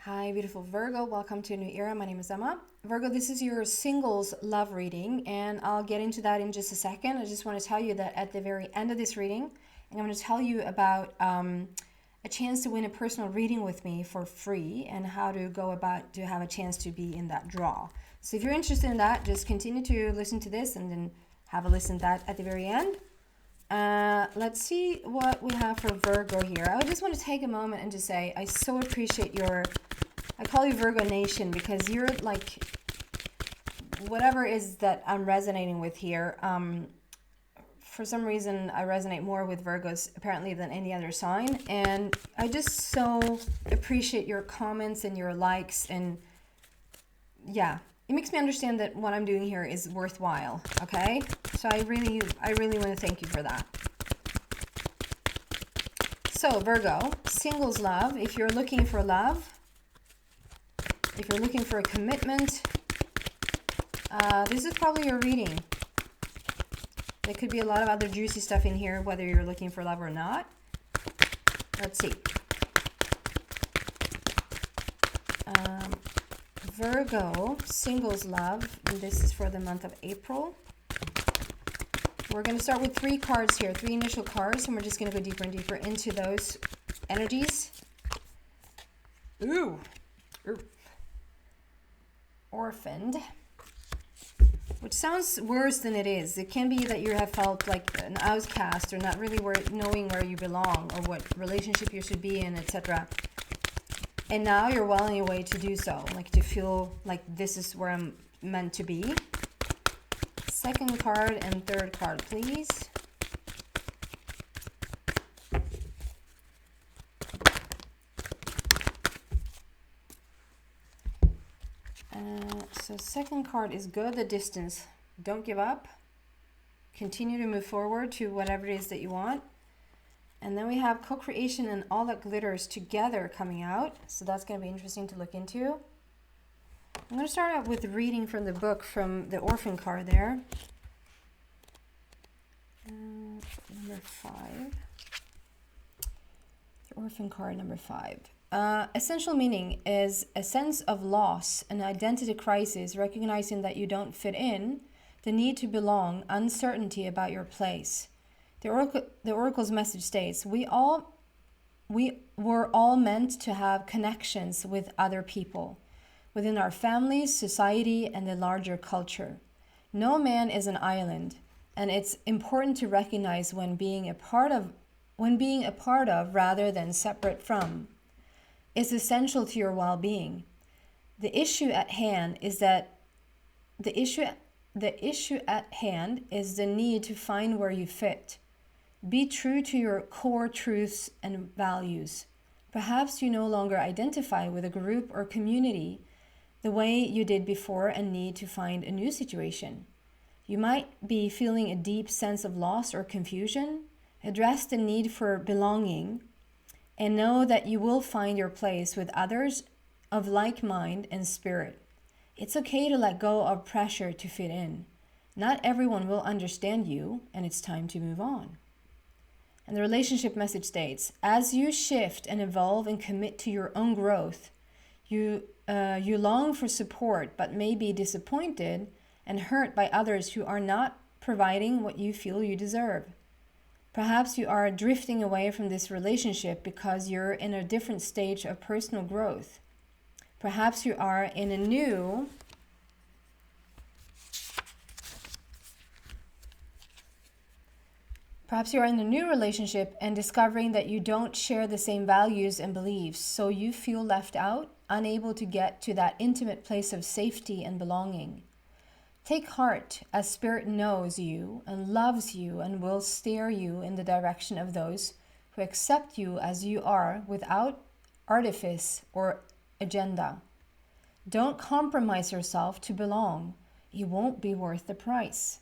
Hi, beautiful Virgo. Welcome to a new era. My name is Emma. Virgo, this is your singles love reading, and I'll get into that in just a second. I just want to tell you that at the very end of this reading, I'm going to tell you about a chance to win a personal reading with me for free and how to go about to have a chance to be in that draw. So if you're interested in that, just continue to listen to this and then have a listen to that at the very end. Let's see what we have for Virgo here. I just want to take a moment and just say I so appreciate I call you Virgo Nation because you're like whatever is that I'm resonating with here. For some reason I resonate more with Virgos apparently than any other sign, and I just so appreciate your comments and your likes, and yeah, it makes me understand that what I'm doing here is worthwhile. Okay, so I really want to thank you for that. So Virgo, singles love, if you're looking for love, if you're looking for a commitment, this is probably your reading. There could be a lot of other juicy stuff in here, whether you're looking for love or not. Let's see. Virgo, singles love, and this is for the month of April. We're going to start with 3 cards here, 3 initial cards, and we're just going to go deeper and deeper into those energies. Ooh. Orphaned, which sounds worse than it is. It can be that you have felt like an outcast or not really knowing where you belong or what relationship you should be in, etc. And now you're well on your way to do so, like to feel like this is where I'm meant to be. Second card and third card, please. So second card is go the distance. Don't give up. Continue to move forward to whatever it is that you want. And then we have co-creation and all that glitters together coming out. So that's going to be interesting to look into. I'm going to start out with reading from the book from the orphan card there. Number 5. The orphan card number 5. Essential meaning is a sense of loss, an identity crisis, recognizing that you don't fit in, the need to belong, uncertainty about your place. The oracle's message states, we were all meant to have connections with other people, within our families, society, and the larger culture. No man is an island, and it's important to recognize when being a part of rather than separate from is essential to your well-being. The issue at hand is the need to find where you fit. Be true to your core truths and values. Perhaps you no longer identify with a group or community the way you did before and need to find a new situation. You might be feeling a deep sense of loss or confusion. Address the need for belonging and know that you will find your place with others of like mind and spirit. It's okay to let go of pressure to fit in. Not everyone will understand you, and it's time to move on. And the relationship message states, as you shift and evolve and commit to your own growth, you long for support but may be disappointed and hurt by others who are not providing what you feel you deserve. Perhaps you are drifting away from this relationship because you're in a different stage of personal growth. Perhaps you are in a new relationship and discovering that you don't share the same values and beliefs, so you feel left out, unable to get to that intimate place of safety and belonging. Take heart, as Spirit knows you and loves you and will steer you in the direction of those who accept you as you are without artifice or agenda. Don't compromise yourself to belong. You won't be worth the price.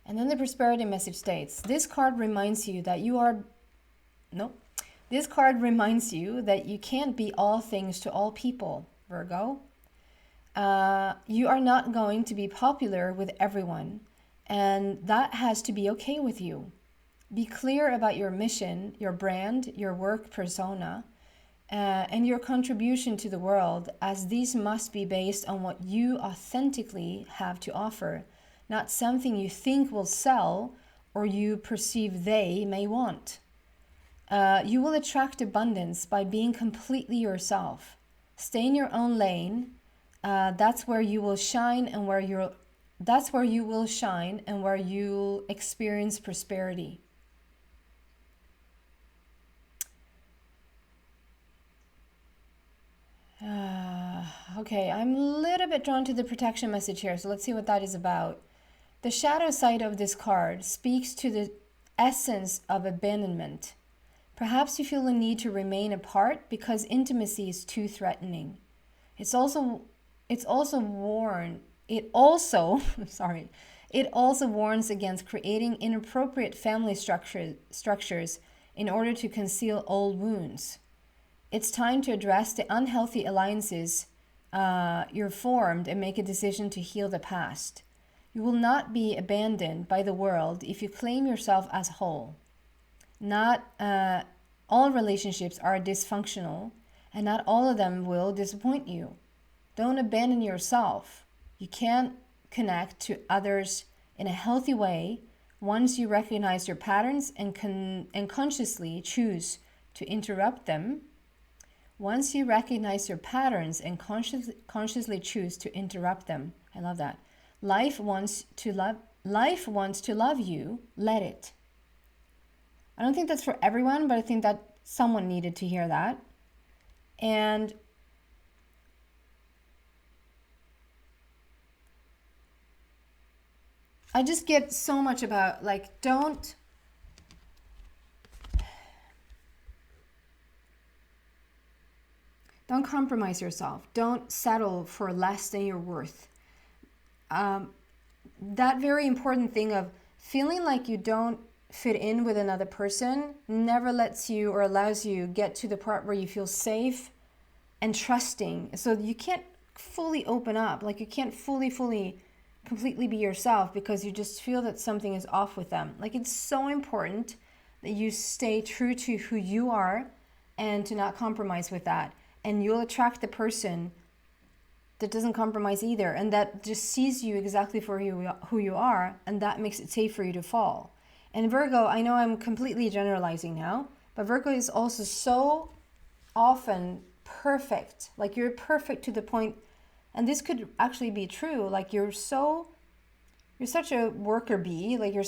And then the prosperity message states, this card reminds you that you can't be all things to all people, Virgo. You are not going to be popular with everyone, and that has to be okay with you. Be clear about your mission, your brand, your work persona, and your contribution to the world, as these must be based on what you authentically have to offer, not something you think will sell or you perceive they may want. You will attract abundance by being completely yourself. Stay in your own lane. That's where you will shine, and where you'll experience prosperity. Okay, I'm a little bit drawn to the protection message here, so let's see what that is about. The shadow side of this card speaks to the essence of abandonment. Perhaps you feel the need to remain apart because intimacy is too threatening. It also warns against creating inappropriate family structures in order to conceal old wounds. It's time to address the unhealthy alliances you're formed and make a decision to heal the past. You will not be abandoned by the world if you claim yourself as whole. Not all relationships are dysfunctional, and not all of them will disappoint you. Don't abandon yourself. You can't connect to others in a healthy way once you recognize your patterns and consciously choose to interrupt them. Once you recognize your patterns and consciously choose to interrupt them. I love that. Life wants to love you. Let it. I don't think that's for everyone, but I think that someone needed to hear that. And I just get so much about, like, don't compromise yourself. Don't settle for less than you're worth. That very important thing of feeling like you don't fit in with another person never lets you or allows you get to the part where you feel safe and trusting. So you can't fully open up. Like, you can't fully completely be yourself because you just feel that something is off with them. Like, it's so important that you stay true to who you are and to not compromise with that. And you'll attract the person that doesn't compromise either, and that just sees you exactly for who you are, and that makes it safe for you to fall. And Virgo, I know I'm completely generalizing now, but Virgo is also so often perfect. Like, you're perfect to the point, and this could actually be true. Like, you're such a worker bee. Like, you're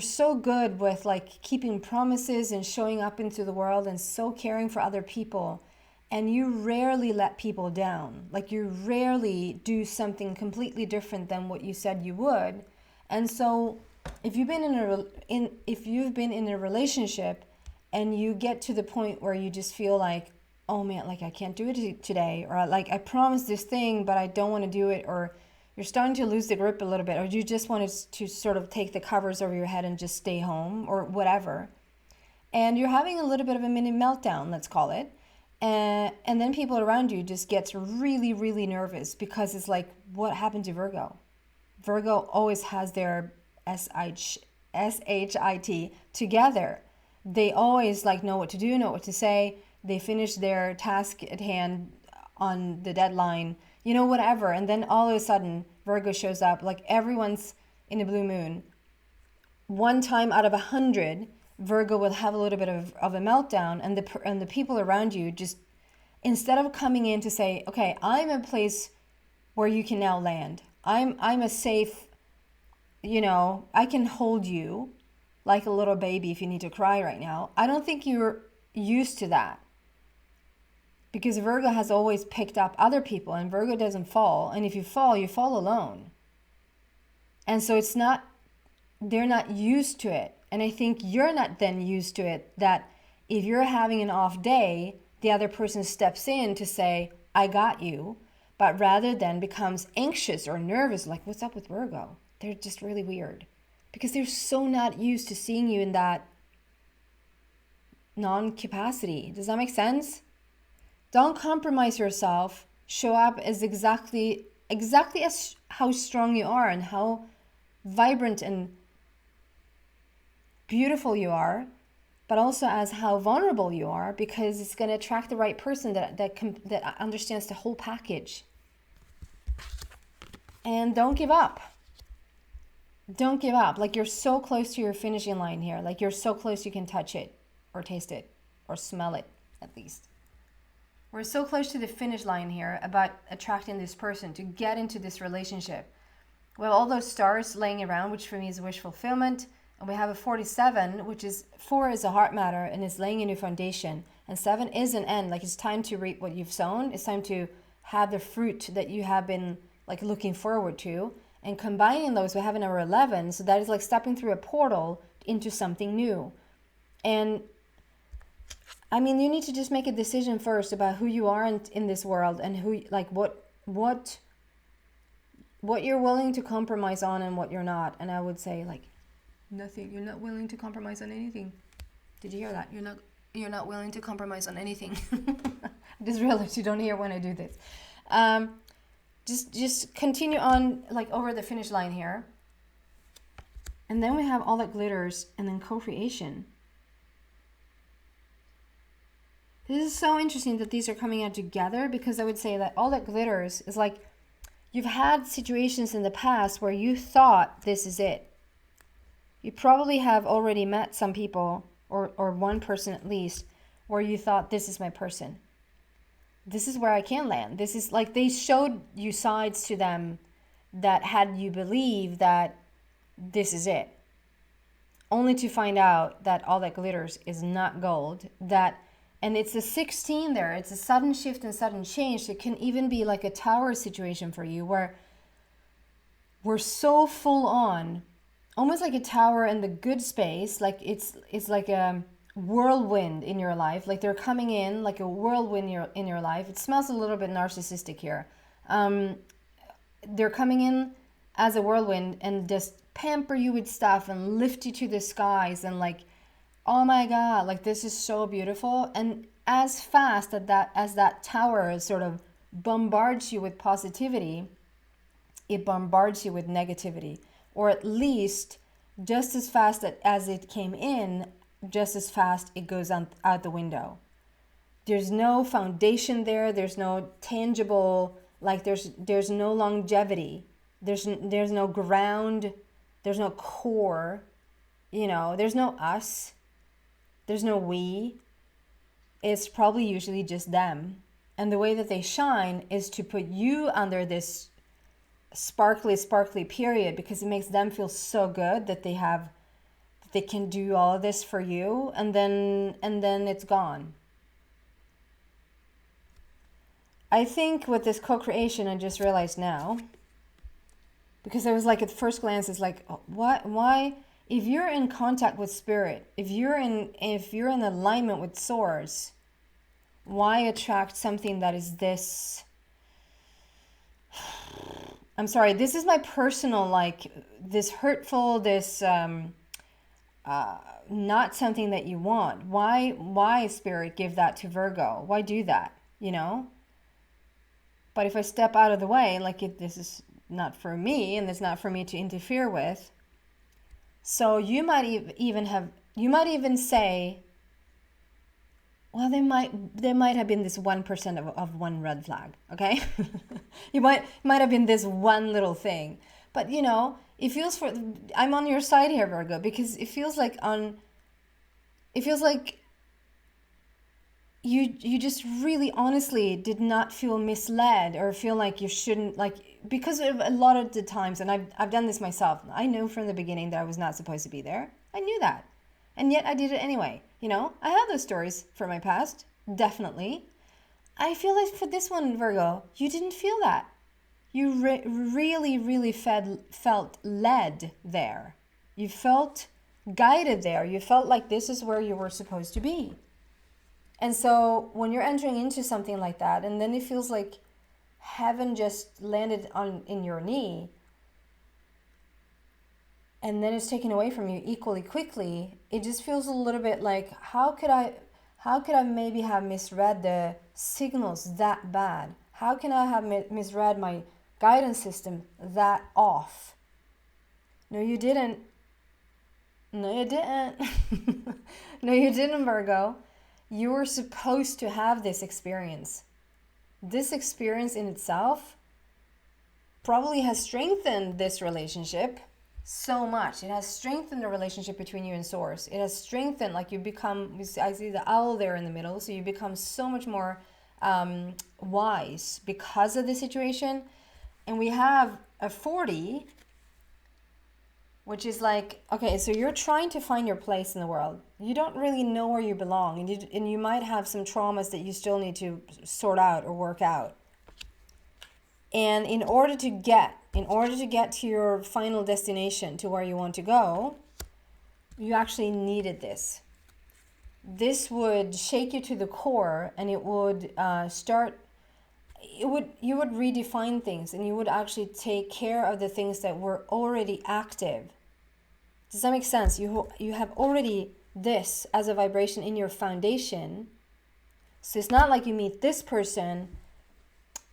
so good with, like, keeping promises and showing up into the world and so caring for other people. And you rarely let people down. Like, you rarely do something completely different than what you said you would. And so if you've been in a relationship and you get to the point where you just feel like, oh man, like, I can't do it today, or like, I promised this thing but I don't want to do it, or you're starting to lose the grip a little bit, or you just want to sort of take the covers over your head and just stay home, or whatever, and you're having a little bit of a mini meltdown, let's call it, and then people around you just gets really, really nervous because it's like, what happened to Virgo? Virgo always has their SHIT together. They always, like, know what to do, know what to say. They finish their task at hand on the deadline, whatever. And then all of a sudden, Virgo shows up, like, everyone's in a blue moon. One time out of 100, Virgo will have a little bit of a meltdown, and the people around you just, instead of coming in to say, okay, I'm a place where you can now land. I'm a safe, I can hold you like a little baby if you need to cry right now. I don't think you're used to that, because Virgo has always picked up other people, and Virgo doesn't fall. And if you fall alone. And so they're not used to it. And I think you're not then used to it, that if you're having an off day, the other person steps in to say, I got you, but rather than becomes anxious or nervous, like, what's up with Virgo? They're just really weird because they're so not used to seeing you in that non-capacity. Does that make sense? Don't compromise yourself. Show up as exactly as how strong you are and how vibrant and beautiful you are, but also as how vulnerable you are, because it's going to attract the right person that understands the whole package. And don't give up. Don't give up. Like, you're so close to your finishing line here. Like, you're so close you can touch it or taste it or smell it, at least. We're so close to the finish line here about attracting this person to get into this relationship. We have all those stars laying around, which for me is wish fulfillment. And we have a 47, which is 4 is a heart matter and is laying a new foundation. And 7 is an end. Like, it's time to reap what you've sown. It's time to have the fruit that you have been like looking forward to. And combining those, we have number 11. So that is like stepping through a portal into something new. And I mean, you need to just make a decision first about who you are in this world, and who, like, what you're willing to compromise on and what you're not. And I would say, like, nothing. You're not willing to compromise on anything. Did you hear that? You're not willing to compromise on anything. I just realized you don't hear when I do this. Just continue on, like, over the finish line here. And then we have all that glitters, and then co-creation. This is so interesting that these are coming out together, because I would say that all that glitters is like, you've had situations in the past where you thought this is it. You probably have already met some people, or one person at least, where you thought, this is my person. This is where I can land. This is like, they showed you sides to them that had you believe that this is it. Only to find out that all that glitters is not gold. And it's a 16 there. It's a sudden shift and sudden change. It can even be like a tower situation for you, where we're so full on, almost like a tower in the good space. Like, it's like a whirlwind in your life. Like, they're coming in like a whirlwind in your life. It smells a little bit narcissistic here. They're coming in as a whirlwind and just pamper you with stuff and lift you to the skies, and like, oh my God, like, this is so beautiful. And as fast as that tower sort of bombards you with positivity, it bombards you with negativity. Or at least just as fast as it came in, just as fast it goes out the window. There's no foundation there. There's no tangible, like, there's no longevity. There's no ground. There's no core. There's no us. There's no we. It's probably usually just them. And the way that they shine is to put you under this sparkly period, because it makes them feel so good that they can do all of this for you, and then it's gone. I think with this co-creation, I just realized now, because I was like, at first glance, it's like, why? If you're in contact with spirit, if you're in alignment with source, why attract something that is this? I'm sorry, this is my personal, like, this hurtful, this not something that you want. Why spirit give that to Virgo? Why do that? But if I step out of the way, like, this is not for me, and it's not for me to interfere with. So you might even say, well, there might have been this 1% of one red flag, okay? You might have been this one little thing. But it feels I'm on your side here, Virgo, because it feels like you just really honestly did not feel misled, or feel like you shouldn't, like, because of a lot of the times, and I've done this myself. I knew from the beginning that I was not supposed to be there. I knew that. And yet I did it anyway. I have those stories from my past, definitely. I feel like for this one, Virgo, you didn't feel that. You really, really felt led there. You felt guided there. You felt like this is where you were supposed to be. And so when you're entering into something like that, and then it feels like heaven just landed in your knee, and then it's taken away from you equally quickly, it just feels a little bit like, how could I maybe have misread the signals that bad? How can I have misread my guidance system that off? No, you didn't. No, you didn't. No, you didn't, Virgo. You were supposed to have this experience. This experience in itself probably has strengthened this relationship so much. It has strengthened the relationship between you and Source. It has strengthened, like you become, I see the owl there in the middle, so you become so much more wise because of the situation. And we have a 40, which is like, okay, so you're trying to find your place in the world. You don't really know where you belong, and you might have some traumas that you still need to sort out or work out. And in order to get to your final destination, to where you want to go, you actually needed this. This would shake you to the core, and it would you would redefine things, and you would actually take care of the things that were already active. Does that make sense? You have already this as a vibration in your foundation. So it's not like you meet this person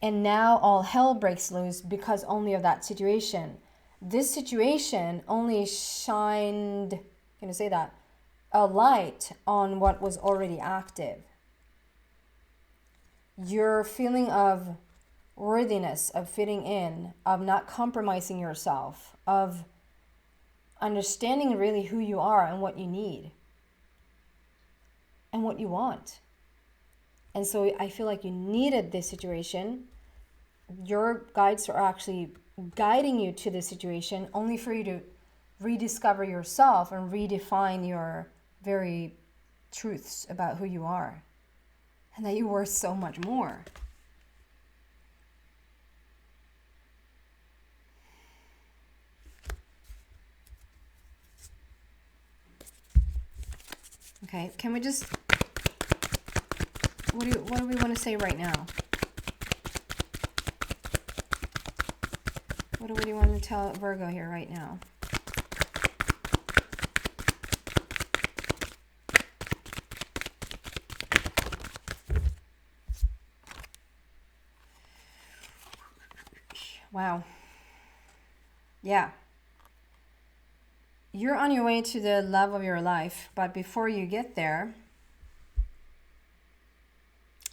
and now all hell breaks loose because only of that situation. This situation only shined, can I say that, a light on what was already active. Your feeling of worthiness, of fitting in, of not compromising yourself, of understanding really who you are and what you need and what you want. And so I feel like you needed this situation. Your guides are actually guiding you to this situation only for you to rediscover yourself and redefine your very truths about who you are and that you're worth so much more. Okay, can we just, what do we want to say right now? What do we want to tell Virgo here right now? Wow. Yeah. You're on your way to the love of your life, but before you get there,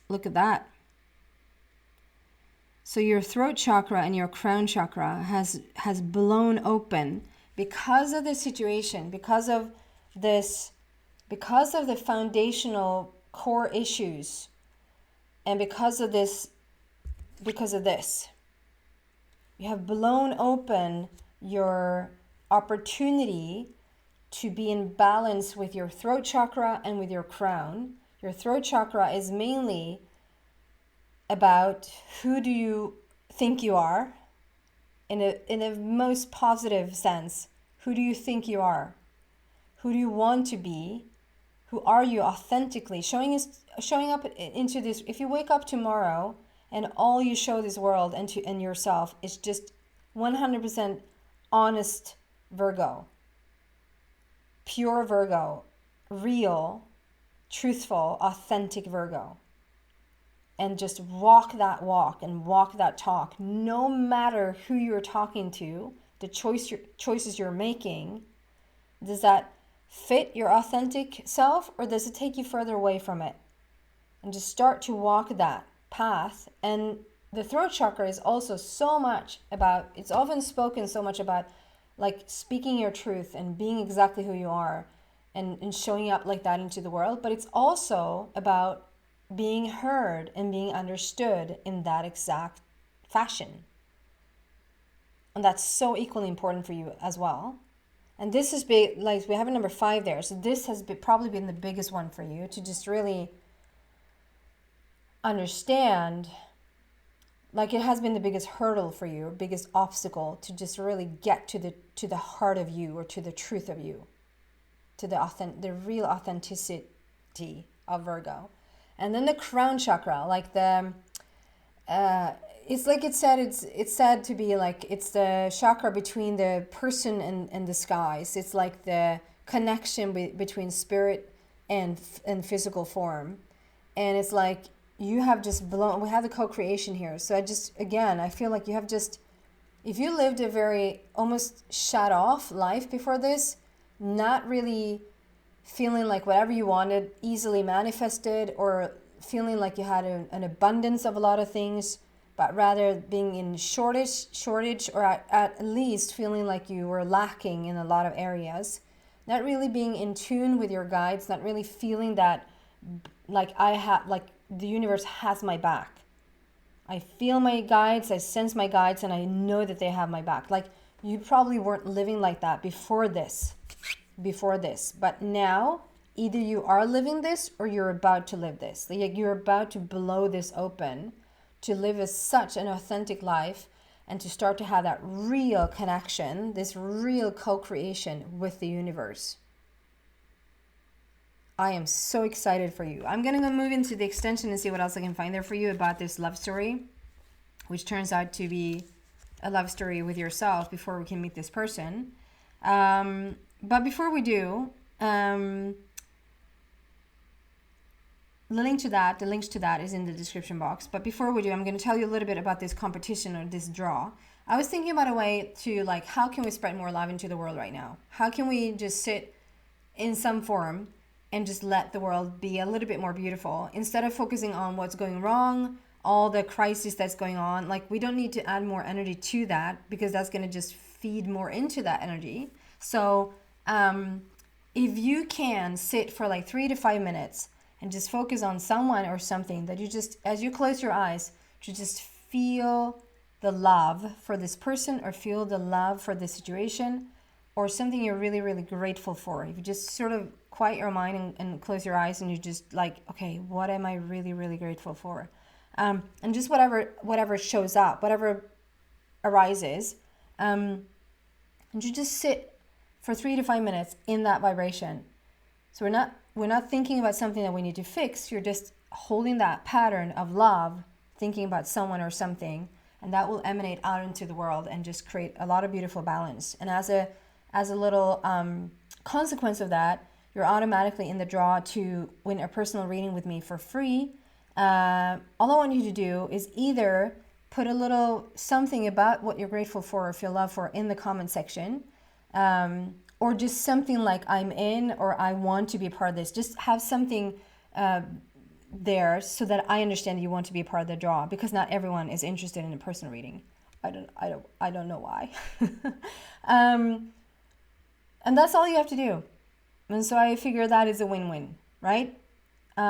look at that. So your throat chakra and your crown chakra has blown open because of the situation, because of the foundational core issues, and because of this. You have blown open your opportunity to be in balance with your throat chakra and with your crown. Your throat chakra is mainly about who do you think you are, in a most positive sense. Who do you think you are? Who do you want to be? Who are you authentically? Showing up into this. If you wake up tomorrow and all you show this world and yourself is just 100% honest Virgo, pure Virgo, real, truthful, authentic Virgo, and just walk that walk and walk that talk, no matter who you're talking to, the choices you're making, does that fit your authentic self, or does it take you further away from it? And just start to walk that path. And the throat chakra is also so much about, it's often spoken so much about like speaking your truth and being exactly who you are and showing up like that into the world. But it's also about being heard and being understood in that exact fashion. And that's so equally important for you as well. And this is big, like we have a number 5 there. So this has probably been the biggest one for you, to just really understand, like it has been the biggest hurdle for you, biggest obstacle to just really get to the heart of you, or to the truth of you, to the real authenticity of Virgo. And then the crown chakra, like it's like it's said to be like, it's the chakra between the person and the skies. It's like the connection between spirit and physical form. And it's like you have just we have the co-creation here. So I feel like you have just, if you lived a very almost shut off life before this, not really feeling like whatever you wanted easily manifested, or feeling like you had an abundance of a lot of things, but rather being in shortage, or at least feeling like you were lacking in a lot of areas. Not really being in tune with your guides, not really feeling that like the universe has my back. I feel my guides, I sense my guides, and I know that they have my back. Like, you probably weren't living like that before this. But now, either you are living this or you're about to live this. Like, you're about to blow this open, to live as such an authentic life, and to start to have that real connection, this real co-creation with the universe. I am so excited for you. I'm going to go move into the extension and see what else I can find there for you about this love story, which turns out to be a love story with yourself before we can meet this person. But before we do, the links to that is in the description box. But before we do, I'm going to tell you a little bit about this competition or this draw. I was thinking about a way to, like, how can we spread more love into the world right now? How can we just sit in some form and just let the world be a little bit more beautiful, instead of focusing on what's going wrong, all the crisis that's going on. Like, we don't need to add more energy to that, because that's going to just feed more into that energy. So if you can sit for like 3 to 5 minutes and just focus on someone or something that you just, as you close your eyes, to just feel the love for this person, or feel the love for this situation, or something you're really, really grateful for. If you just sort of quiet your mind and close your eyes, and you just like, okay, what am I really, really grateful for? And just whatever shows up, whatever arises, and you just sit for 3 to 5 minutes in that vibration. So we're not thinking about something that we need to fix. You're just holding that pattern of love, thinking about someone or something, and that will emanate out into the world and just create a lot of beautiful balance. And as a little consequence of that, you're automatically in the draw to win a personal reading with me for free. All I want you to do is either put a little something about what you're grateful for or feel love for in the comment section, or just something like, I'm in, or I want to be a part of this. Just have something there, so that I understand you want to be a part of the draw, because not everyone is interested in a personal reading. I don't know why. And that's all you have to do. And so I figure that is a win-win, right? So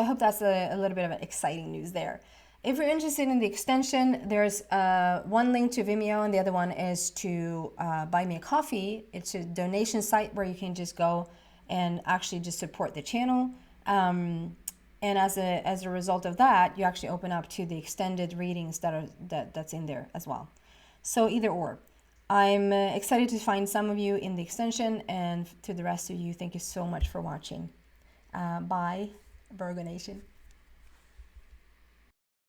I hope that's a little bit of exciting news there. If you're interested in the extension, there's one link to Vimeo, and the other one is to buy me a coffee. It's a donation site where you can just go and actually just support the channel. And as a result of that, you actually open up to the extended readings that's in there as well. So either or. I'm excited to find some of you in the extension, and to the rest of you, thank you so much for watching. Bye, Virgo Nation.